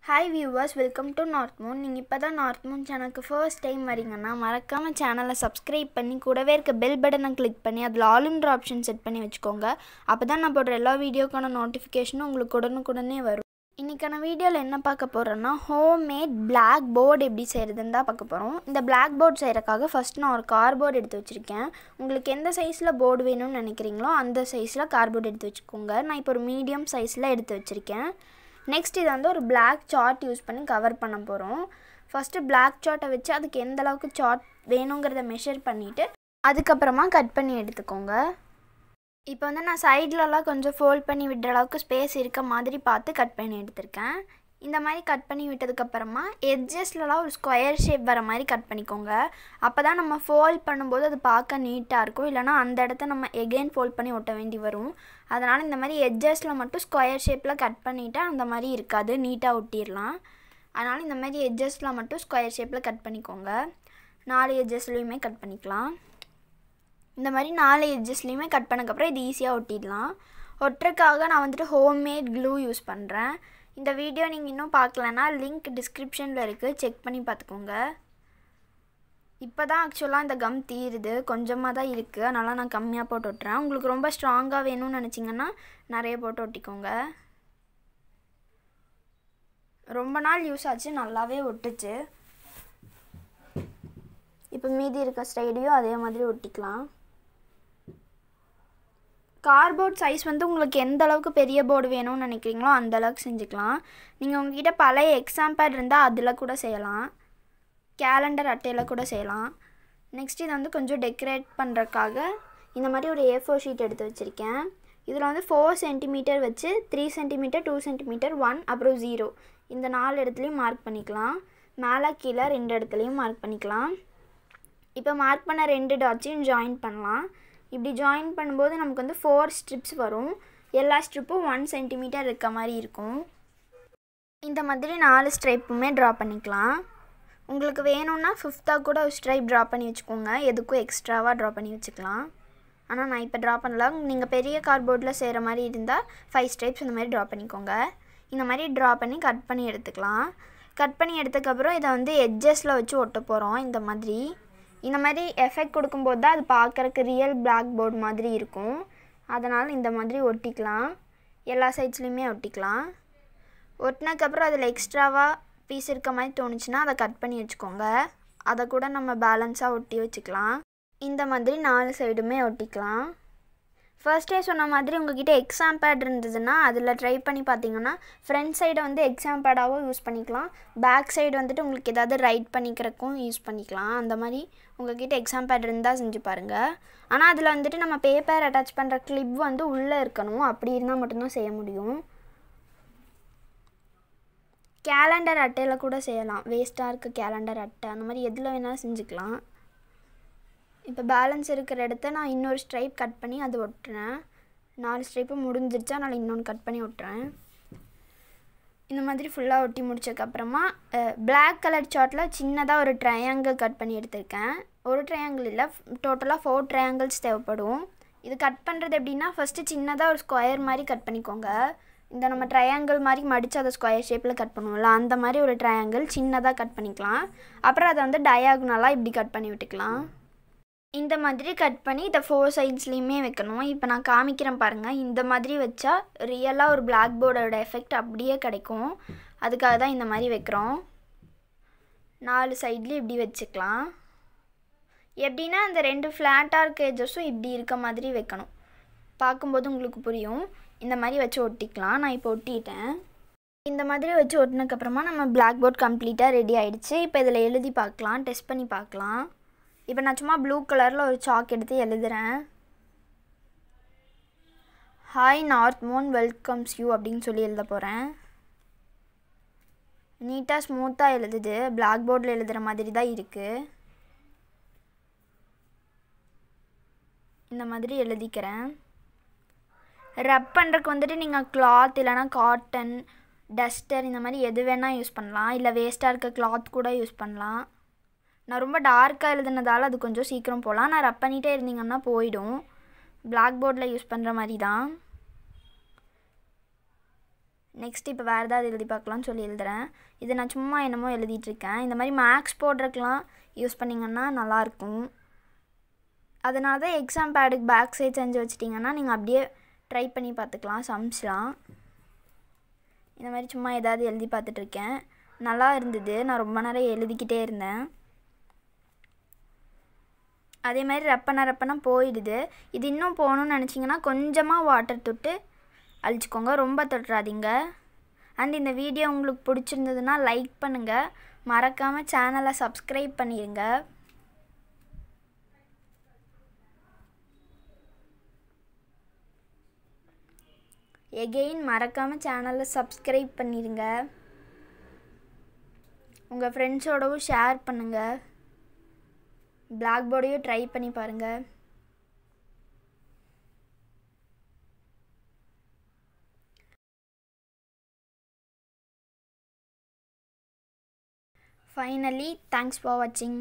Hi viewers, welcome to North Moon. நீங்கள் இப்போ தான் North Moon சேனலுக்கு ஃபர்ஸ்ட் டைம் வரீங்கன்னா மறக்காமல் சேனலை சப்ஸ்கிரைப் பண்ணி கூடவே இருக்க பெல் பட்டனை கிளிக் பண்ணி அதில் ஆல்ன்ற ஆப்ஷன் செட் பண்ணி வச்சுக்கோங்க. அப்போ தான் நான் போடுற எல்லா வீடியோக்கான நோட்டிஃபிகேஷனும் உங்களுக்கு உடனுக்குடனே வரும். இன்றைக்கான வீடியோவில் என்ன பார்க்க போகிறோன்னா ஹோம்மேட் பிளாக் போர்டு எப்படி செய்கிறதுன்னு தான் பார்க்க போகிறோம். இந்த பிளாக் போர்டு செய்கிறக்காக ஃபஸ்ட் நான் ஒரு கார்ட்போர்டு எடுத்து வச்சுருக்கேன். உங்களுக்கு எந்த சைஸில் போர்டு வேணும்னு நினைக்கிறீங்களோ அந்த சைஸில் கார்ட்போர்டு எடுத்து வச்சுக்கோங்க. நான் இப்போ ஒரு மீடியம் சைஸில் எடுத்து வச்சுருக்கேன். நெக்ஸ்ட் இதை வந்து ஒரு பிளாக் சார்ட் யூஸ் பண்ணி கவர் பண்ண போகிறோம். ஃபஸ்ட்டு பிளாக் சார்ட்டை வச்சு அதுக்கு எந்த அளவுக்கு சார்ட் வேணுங்கிறத மெஷர் பண்ணிவிட்டு அதுக்கப்புறமா கட் பண்ணி எடுத்துக்கோங்க. இப்போ வந்து நான் சைட்லலாம் கொஞ்சம் ஃபோல்ட் பண்ணி விடுற அளவுக்கு ஸ்பேஸ் இருக்க மாதிரி பார்த்து கட் பண்ணி எடுத்திருக்கேன். இந்த மாதிரி கட் பண்ணி விட்டதுக்கப்புறமா எட்ஜஸ்லலாம் ஒரு ஸ்கொயர் ஷேப் வர மாதிரி கட் பண்ணிக்கோங்க. அப்போ தான் நம்ம ஃபோல்ட் பண்ணும்போது அது பார்க்க நீட்டாக இருக்கும். இல்லைனா அந்த இடத்த நம்ம எகெயின் ஃபோல்ட் பண்ணி ஒட்ட வேண்டி வரும். அதனால் இந்த மாதிரி எட்ஜஸில் மட்டும் ஸ்கொயர் ஷேப்பில் கட் பண்ணிவிட்டு அந்த மாதிரி இருக்காது, நீட்டாக ஒட்டிடலாம். அதனால் இந்த மாதிரி எட்ஜஸில் மட்டும் ஸ்கொயர் ஷேப்பில் கட் பண்ணிக்கோங்க. 4 எட்ஜஸ்லேயுமே கட் பண்ணிக்கலாம். இந்த மாதிரி 4 எட்ஜஸ்லேயுமே கட் பண்ணக்கப்புறம் இது ஈஸியாக ஒட்டிடலாம். ஒட்டுறதுக்காக நான் வந்துட்டு ஹோம்மேட் க்ளூ யூஸ் பண்ணுறேன். இந்த வீடியோ நீங்கள் இன்னும் பார்க்கலன்னா லிங்க் டிஸ்கிரிப்ஷனில் இருக்குது, செக் பண்ணி பார்த்துக்கோங்க. இப்போ தான் ஆக்சுவலாக இந்த கம் தீருது, கொஞ்சமாக தான் இருக்குது, அதனால் நான் கம்மியாக போட்டு ஒட்டுறேன். உங்களுக்கு ரொம்ப ஸ்ட்ராங்காக வேணும்னு நினச்சிங்கன்னா நிறைய போட்டு ஒட்டிக்கோங்க. ரொம்ப நாள் யூஸ் ஆச்சு, நல்லாவே ஒட்டுச்சு. இப்போ மீதி இருக்க ஸ்டைடையும் அதே மாதிரி ஒட்டிக்கலாம். கார்ட்போர்ட் சைஸ் வந்து உங்களுக்கு எந்த அளவுக்கு பெரிய போர்டு வேணும்னு நினைக்கிறீங்களோ அந்த அளவுக்கு செஞ்சுக்கலாம். நீங்கள் உங்கள்கிட்ட பழைய எக்ஸாம் பேட் இருந்தால் அதில் கூட செய்யலாம், கேலண்டர் அட்டையில் கூட செய்யலாம். நெக்ஸ்ட் இதை வந்து கொஞ்சம் டெக்கரேட் பண்ணுறதுக்காக இந்த மாதிரி ஒரு A4 ஷீட் எடுத்து வச்சுருக்கேன். இதில் வந்து 4 சென்டிமீட்டர் வச்சு 3 சென்டிமீட்டர் 2 சென்டிமீட்டர் 1 அப்புறம் 0 இந்த 4 இடத்துலையும் மார்க் பண்ணிக்கலாம். மேலே கீழே 2 இடத்துலையும் மார்க் பண்ணிக்கலாம். இப்போ மார்க் பண்ண 2 டாட்ஸையும் ஜாயின் பண்ணலாம். இப்படி ஜாயின் பண்ணும்போது நமக்கு வந்து 4 ஸ்ட்ரிப்ஸ் வரும். எல்லா ஸ்ட்ரிப்பும் 1 சென்டிமீட்டர் இருக்க மாதிரி இருக்கும். இந்த மாதிரி 4 ஸ்ட்ரைப்புமே ட்ரா பண்ணிக்கலாம். உங்களுக்கு வேணும்னா 5th கூட ஒரு ஸ்ட்ரைப் ட்ரா பண்ணி வச்சுக்கோங்க, எதுக்கும் எக்ஸ்ட்ராவாக ட்ரா பண்ணி வச்சுக்கலாம். ஆனால் நான் இப்போ ட்ரா பண்ணலாம். நீங்கள் பெரிய கார்ட்போர்டில் செய்கிற மாதிரி இருந்தால் 5 ஸ்ட்ரைப்ஸ் இந்த மாதிரி ட்ரா பண்ணிக்கோங்க. இந்த மாதிரி ட்ரா பண்ணி கட் பண்ணி எடுத்துக்கலாம். கட் பண்ணி எடுத்ததுக்கப்புறம் இதை வந்து எட்ஜஸில் வச்சு ஒட்ட போகிறோம். இந்த மாதிரி எஃபெக்ட் கொடுக்கும்போது தான் அது பார்க்குறக்கு ரியல் பிளாக் போர்டு மாதிரி இருக்கும். அதனால் இந்த மாதிரி ஒட்டிக்கலாம். எல்லா சைட்ஸ்லையுமே ஒட்டிக்கலாம். ஒட்டினதுக்கப்புறம் அதில் எக்ஸ்ட்ராவாக பீஸ் இருக்க மாதிரி தோணுச்சுன்னா அதை கட் பண்ணி வச்சுக்கோங்க. அதை கூட நம்ம பேலன்ஸாக ஒட்டி வச்சுக்கலாம். இந்த மாதிரி 4 சைடுமே ஒட்டிக்கலாம். ஃபர்ஸ்டே சொன்ன மாதிரி உங்கள்கிட்ட எக்ஸாம் பேட் இருந்ததுன்னா அதில் ட்ரை பண்ணி பார்த்தீங்கன்னா ஃப்ரண்ட் சைடை வந்து எக்ஸாம் பேடாகவும் யூஸ் பண்ணிக்கலாம், பேக் சைடு வந்துட்டு உங்களுக்கு ஏதாவது ரைட் பண்ணிக்கிறக்கும் யூஸ் பண்ணிக்கலாம். அந்த மாதிரி உங்கள்கிட்ட எக்ஸாம் பேட் இருந்தால் செஞ்சு பாருங்கள். ஆனால் அதில் வந்துட்டு நம்ம பேப்பர் அட்டாச் பண்ணுற கிளிப் வந்து உள்ளே இருக்கணும், அப்படி இருந்தால் மட்டும்தான் செய்ய முடியும். கேலண்டர் அட்டையில் கூட செய்யலாம், வேஸ்ட்டாக இருக்க கேலண்டர் அட்டை அந்த மாதிரி எதில் வேணாலும் செஞ்சுக்கலாம். இப்போ பேலன்ஸ் இருக்கிற இடத்த நான் இன்னொரு ஸ்ட்ரைப் கட் பண்ணி அது ஒட்டுறேன். 4 ஸ்ட்ரைப்பு முடிஞ்சிருச்சு, அதனால் இன்னொன்று கட் பண்ணி ஒட்டுறேன். இந்த மாதிரி ஃபுல்லாக ஒட்டி முடிச்சதுக்கப்புறமா பிளாக் கலர் சார்ட்டில் சின்னதாக ஒரு ட்ரையாங்கிள் கட் பண்ணி எடுத்திருக்கேன். ஒரு ட்ரையாங்கிள் இல்லை, டோட்டலாக 4 ட்ரையாங்கிள்ஸ் தேவைப்படும். இது கட் பண்ணுறது எப்படின்னா ஃபஸ்ட்டு சின்னதாக ஒரு ஸ்கொயர் மாதிரி கட் பண்ணிக்கோங்க. இந்த நம்ம ட்ரையாங்கிள் மாதிரி மடித்து அதை ஸ்கொயர் ஷேப்பில் கட் பண்ணுவோம்ல, அந்த மாதிரி ஒரு ட்ரையாங்கிள் சின்னதாக கட் பண்ணிக்கலாம். அப்புறம் அதை வந்து டயாகனலாக இப்படி கட் பண்ணி விட்டுக்கலாம். இந்த மாதிரி கட் பண்ணி இதை 4 சைட்ஸ்லேயுமே வைக்கணும். இப்போ நான் காமிக்கிறேன் பாருங்கள். இந்த மாதிரி வச்சா ரியலாக ஒரு பிளாக் போர்டோட எஃபெக்ட் அப்படியே கிடைக்கும். அதுக்காக தான் இந்த மாதிரி வைக்கிறோம். 4 சைட்லேயும் இப்படி வச்சுக்கலாம். எப்படின்னா அந்த 2 ஃப்ளாட்டாக இருக்க எட்ஜஸும் இப்படி இருக்க மாதிரி வைக்கணும். பார்க்கும்போது உங்களுக்கு புரியும். இந்த மாதிரி வச்சு ஒட்டிக்கலாம். நான் இப்போ ஒட்டிட்டேன். இந்த மாதிரி வச்சு ஒட்டினதுக்கப்புறமா நம்ம பிளாக் போர்ட் கம்ப்ளீட்டாக ரெடி ஆகிடுச்சு. இப்போ இதில் எழுதி பார்க்கலாம், டெஸ்ட் பண்ணி பார்க்கலாம். இப்போ நான் சும்மா ப்ளூ கலரில் ஒரு சாக் எடுத்து எழுதுகிறேன். Hi north Moon welcomes you அப்படின்னு சொல்லி எழுத போகிறேன். நீட்டாக ஸ்மூத்தாக எழுதுது, பிளாக் போர்டில் எழுதுகிற மாதிரி தான் இருக்குது. இந்த மாதிரி எழுதிக்கிறேன். ரப் பண்ணுறதுக்கு வந்துட்டு நீங்கள் கிளாத் இல்லைனா காட்டன், டஸ்டர் இந்த மாதிரி எது வேணால் யூஸ் பண்ணலாம். இல்லை வேஸ்ட்டாக இருக்க கிளாத் கூட யூஸ் பண்ணலாம். நான் ரொம்ப டார்க்காக எழுதுனதால் அது கொஞ்சம் சீக்கிரம் போகலாம். நான் ரப் பண்ணிகிட்டே இருந்தீங்கன்னா போயிடும். பிளாக் போர்டில் யூஸ் பண்ணுற மாதிரி தான். நெக்ஸ்ட் இப்போ வேறு ஏதாவது எழுதி பார்க்கலான்னு சொல்லி எழுதுகிறேன். இது நான் சும்மா என்னமோ எழுதிட்டுருக்கேன். இந்த மாதிரி மேக்ஸ் போடுறதுக்கெலாம் யூஸ் பண்ணிங்கன்னா நல்லாயிருக்கும். அதனால தான் எக்ஸாம் பேடுக்கு பேக் சைட் செஞ்சு வச்சிட்டிங்கன்னா நீங்கள் அப்படியே ட்ரை பண்ணி பார்த்துக்கலாம் சம்ஸ்லாம். இந்த மாதிரி சும்மா ஏதாவது எழுதி பார்த்துட்ருக்கேன். நல்லா இருந்தது. நான் ரொம்ப நேரம் எழுதிக்கிட்டே இருந்தேன். அதே மாதிரி ரப்பனா போயிடுது. இது இன்னும் போகணுன்னு நினச்சிங்கன்னா கொஞ்சமாக வாட்டர் தொட்டு அழிச்சிக்கோங்க, ரொம்ப தொட்டுறாதீங்க. அண்ட் இந்த வீடியோ உங்களுக்கு பிடிச்சிருந்ததுன்னா லைக் பண்ணுங்கள், மறக்காமல் சேனலை சப்ஸ்கிரைப் பண்ணிடுங்க. எகெயின் மறக்காமல் சேனலை சப்ஸ்கிரைப் பண்ணிடுங்க. உங்கள் ஃப்ரெண்ட்ஸோடவும் ஷேர் பண்ணுங்கள். பிளாக் போர்டையும் ட்ரை பண்ணி பாருங்கள். Finally, thanks for watching.